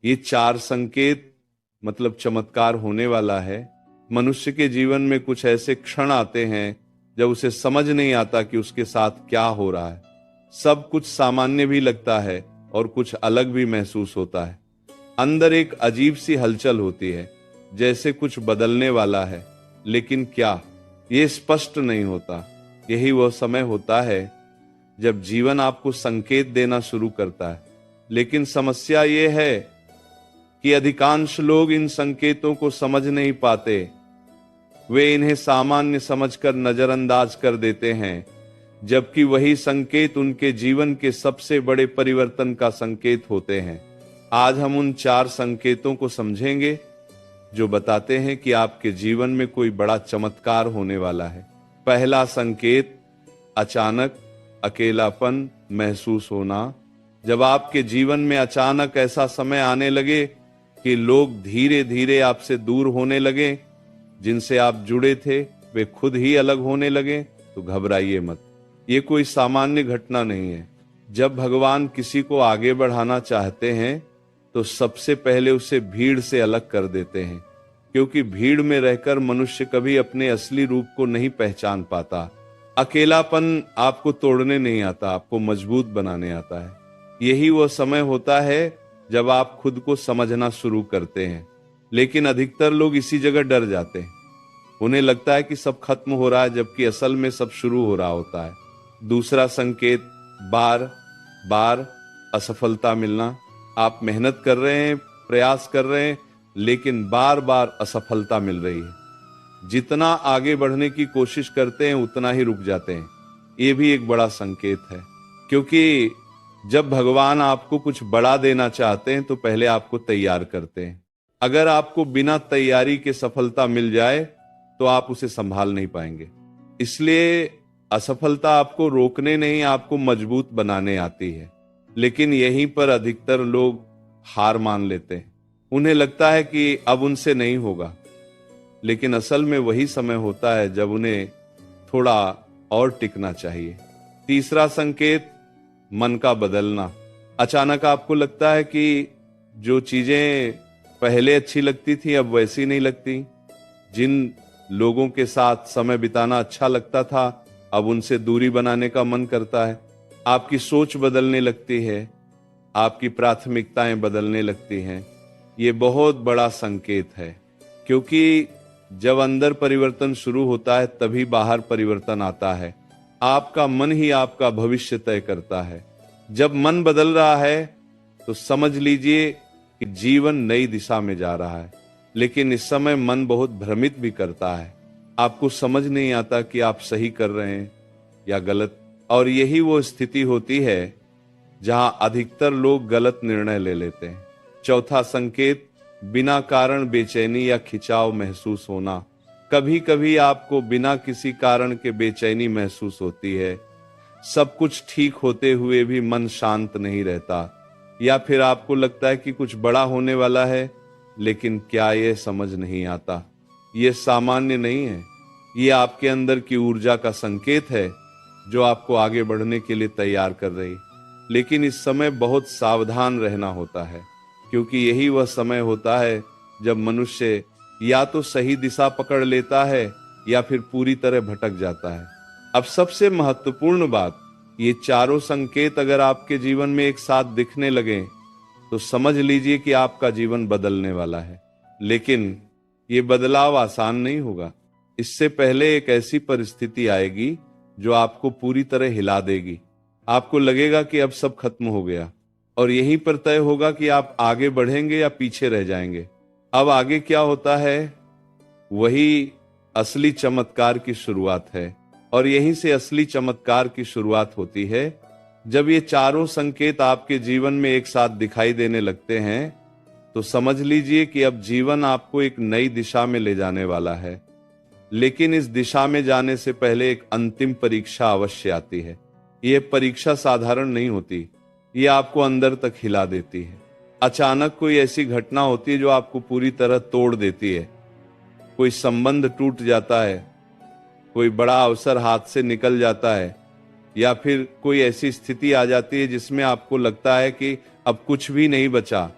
ये चार संकेत मतलब चमत्कार होने वाला है। मनुष्य के जीवन में कुछ ऐसे क्षण आते हैं जब उसे समझ नहीं आता कि उसके साथ क्या हो रहा है। सब कुछ सामान्य भी लगता है और कुछ अलग भी महसूस होता है। अंदर एक अजीब सी हलचल होती है, जैसे कुछ बदलने वाला है, लेकिन क्या, ये स्पष्ट नहीं होता। यही वह समय होता है जब जीवन आपको संकेत देना शुरू करता है। लेकिन समस्या ये है कि अधिकांश लोग इन संकेतों को समझ नहीं पाते। वे इन्हें सामान्य समझकर नजरअंदाज कर देते हैं, जबकि वही संकेत उनके जीवन के सबसे बड़े परिवर्तन का संकेत होते हैं। आज हम उन चार संकेतों को समझेंगे जो बताते हैं कि आपके जीवन में कोई बड़ा चमत्कार होने वाला है। पहला संकेत, अचानक अकेलापन महसूस होना। जब आपके जीवन में अचानक ऐसा समय आने लगे कि लोग धीरे धीरे आपसे दूर होने लगे, जिनसे आप जुड़े थे वे खुद ही अलग होने लगे, तो घबराइए मत। ये कोई सामान्य घटना नहीं है। जब भगवान किसी को आगे बढ़ाना चाहते हैं तो सबसे पहले उसे भीड़ से अलग कर देते हैं, क्योंकि भीड़ में रहकर मनुष्य कभी अपने असली रूप को नहीं पहचान पाता। अकेलापन आपको तोड़ने नहीं आता, आपको मजबूत बनाने आता है। यही वो समय होता है जब आप खुद को समझना शुरू करते हैं। लेकिन अधिकतर लोग इसी जगह डर जाते हैं। उन्हें लगता है कि सब खत्म हो रहा है, जबकि असल में सब शुरू हो रहा होता है। दूसरा संकेत, बार बार असफलता मिलना। आप मेहनत कर रहे हैं, प्रयास कर रहे हैं, लेकिन बार बार असफलता मिल रही है। जितना आगे बढ़ने की कोशिश करते हैं उतना ही रुक जाते हैं। ये भी एक बड़ा संकेत है, क्योंकि जब भगवान आपको कुछ बड़ा देना चाहते हैं तो पहले आपको तैयार करते हैं। अगर आपको बिना तैयारी के सफलता मिल जाए तो आप उसे संभाल नहीं पाएंगे। इसलिए असफलता आपको रोकने नहीं, आपको मजबूत बनाने आती है। लेकिन यहीं पर अधिकतर लोग हार मान लेते हैं। उन्हें लगता है कि अब उनसे नहीं होगा, लेकिन असल में वही समय होता है जब उन्हें थोड़ा और टिकना चाहिए। तीसरा संकेत, मन का बदलना। अचानक आपको लगता है कि जो चीजें पहले अच्छी लगती थी अब वैसी नहीं लगती। जिन लोगों के साथ समय बिताना अच्छा लगता था अब उनसे दूरी बनाने का मन करता है। आपकी सोच बदलने लगती है, आपकी प्राथमिकताएं बदलने लगती हैं। ये बहुत बड़ा संकेत है, क्योंकि जब अंदर परिवर्तन शुरू होता है तभी बाहर परिवर्तन आता है। आपका मन ही आपका भविष्य तय करता है। जब मन बदल रहा है तो समझ लीजिए कि जीवन नई दिशा में जा रहा है। लेकिन इस समय मन बहुत भ्रमित भी करता है। आपको समझ नहीं आता कि आप सही कर रहे हैं या गलत। और यही वो स्थिति होती है जहां अधिकतर लोग गलत निर्णय ले लेते हैं। चौथा संकेत, बिना कारण बेचैनी या खिंचाव महसूस होना। कभी कभी आपको बिना किसी कारण के बेचैनी महसूस होती है। सब कुछ ठीक होते हुए भी मन शांत नहीं रहता, या फिर आपको लगता है कि कुछ बड़ा होने वाला है, लेकिन क्या ये समझ नहीं आता। ये सामान्य नहीं है, ये आपके अंदर की ऊर्जा का संकेत है जो आपको आगे बढ़ने के लिए तैयार कर रही। लेकिन इस समय बहुत सावधान रहना होता है, क्योंकि यही वह समय होता है जब मनुष्य या तो सही दिशा पकड़ लेता है या फिर पूरी तरह भटक जाता है। अब सबसे महत्वपूर्ण बात, ये चारों संकेत अगर आपके जीवन में एक साथ दिखने लगे तो समझ लीजिए कि आपका जीवन बदलने वाला है। लेकिन ये बदलाव आसान नहीं होगा। इससे पहले एक ऐसी परिस्थिति आएगी जो आपको पूरी तरह हिला देगी। आपको लगेगा कि अब सब खत्म हो गया, और यहीं पर तय होगा कि आप आगे बढ़ेंगे या पीछे रह जाएंगे। अब आगे क्या होता है, वही असली चमत्कार की शुरुआत है। और यहीं से असली चमत्कार की शुरुआत होती है जब ये चारों संकेत आपके जीवन में एक साथ दिखाई देने लगते हैं। तो समझ लीजिए कि अब जीवन आपको एक नई दिशा में ले जाने वाला है। लेकिन इस दिशा में जाने से पहले एक अंतिम परीक्षा अवश्य आती है। यह परीक्षा साधारण नहीं होती, ये आपको अंदर तक हिला देती है। अचानक कोई ऐसी घटना होती है जो आपको पूरी तरह तोड़ देती है। कोई संबंध टूट जाता है, कोई बड़ा अवसर हाथ से निकल जाता है, या फिर कोई ऐसी स्थिति आ जाती है जिसमें आपको लगता है कि अब कुछ भी नहीं बचा।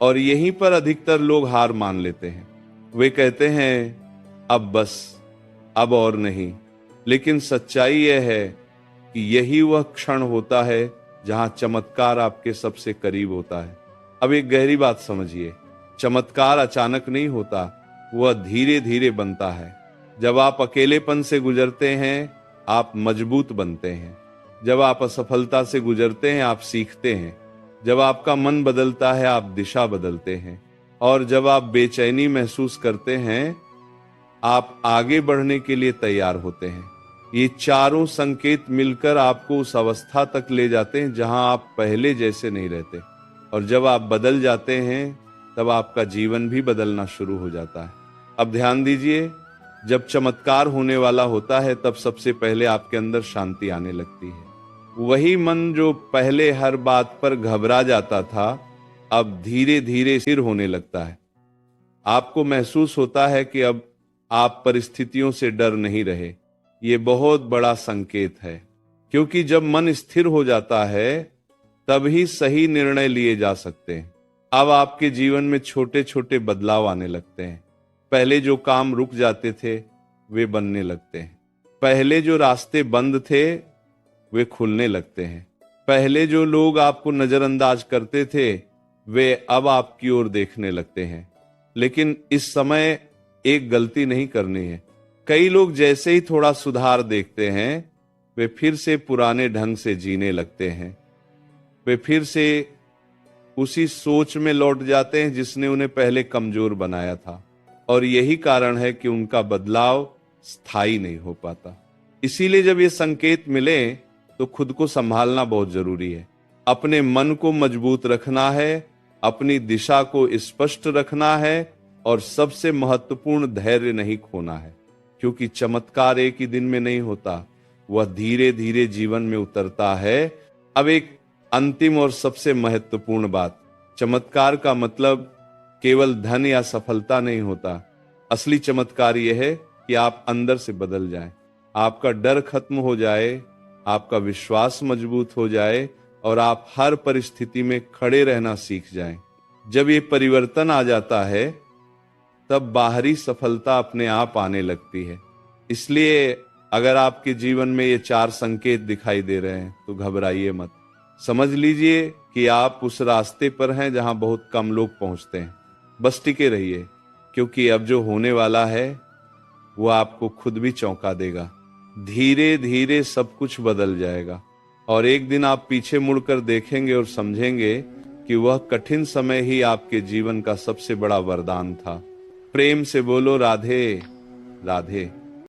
और यहीं पर अधिकतर लोग हार मान लेते हैं। वे कहते हैं अब बस, अब और नहीं। लेकिन सच्चाई यह है कि यही वह क्षण होता है जहां चमत्कार आपके सबसे करीब होता है। अब एक गहरी बात समझिए, चमत्कार अचानक नहीं होता, वह धीरे धीरे बनता है। जब आप अकेलेपन से गुजरते हैं आप मजबूत बनते हैं। जब आप असफलता से गुजरते हैं आप सीखते हैं। जब आपका मन बदलता है आप दिशा बदलते हैं। और जब आप बेचैनी महसूस करते हैं आप आगे बढ़ने के लिए तैयार होते हैं। ये चारों संकेत मिलकर आपको उस अवस्था तक ले जाते हैं जहां आप पहले जैसे नहीं रहते। और जब आप बदल जाते हैं तब आपका जीवन भी बदलना शुरू हो जाता है। अब ध्यान दीजिए, जब चमत्कार होने वाला होता है तब सबसे पहले आपके अंदर शांति आने लगती है। वही मन जो पहले हर बात पर घबरा जाता था अब धीरे धीरे स्थिर होने लगता है। आपको महसूस होता है कि अब आप परिस्थितियों से डर नहीं रहे। ये बहुत बड़ा संकेत है, क्योंकि जब मन स्थिर हो जाता है तभी सही निर्णय लिए जा सकते हैं। अब आपके जीवन में छोटे छोटे बदलाव आने लगते हैं। पहले जो काम रुक जाते थे वे बनने लगते हैं। पहले जो रास्ते बंद थे वे खुलने लगते हैं। पहले जो लोग आपको नजरअंदाज करते थे वे अब आपकी ओर देखने लगते हैं। लेकिन इस समय एक गलती नहीं करनी है। कई लोग जैसे ही थोड़ा सुधार देखते हैं वे फिर से पुराने ढंग से जीने लगते हैं। वे फिर से उसी सोच में लौट जाते हैं जिसने उन्हें पहले कमजोर बनाया था। और यही कारण है कि उनका बदलाव स्थायी नहीं हो पाता। इसीलिए जब ये संकेत मिले तो खुद को संभालना बहुत जरूरी है। अपने मन को मजबूत रखना है, अपनी दिशा को स्पष्ट रखना है और सबसे महत्वपूर्ण धैर्य नहीं खोना है। क्योंकि चमत्कार एक ही दिन में नहीं होता, वह धीरे धीरे जीवन में उतरता है। अब एक अंतिम और सबसे महत्वपूर्ण बात, चमत्कार का मतलब केवल धन या सफलता नहीं होता। असली चमत्कार यह है कि आप अंदर से बदल जाएं, आपका डर खत्म हो जाए, आपका विश्वास मजबूत हो जाए और आप हर परिस्थिति में खड़े रहना सीख जाएं। जब ये परिवर्तन आ जाता है तब बाहरी सफलता अपने आप आने लगती है। इसलिए अगर आपके जीवन में ये 4 संकेत दिखाई दे रहे हैं तो घबराइए मत। समझ लीजिए कि आप उस रास्ते पर हैं जहां बहुत कम लोग पहुंचते हैं। बस टिके रहिए, क्योंकि अब जो होने वाला है वो आपको खुद भी चौंका देगा। धीरे धीरे सब कुछ बदल जाएगा और एक दिन आप पीछे मुड़कर देखेंगे और समझेंगे कि वह कठिन समय ही आपके जीवन का सबसे बड़ा वरदान था। प्रेम से बोलो राधे राधे।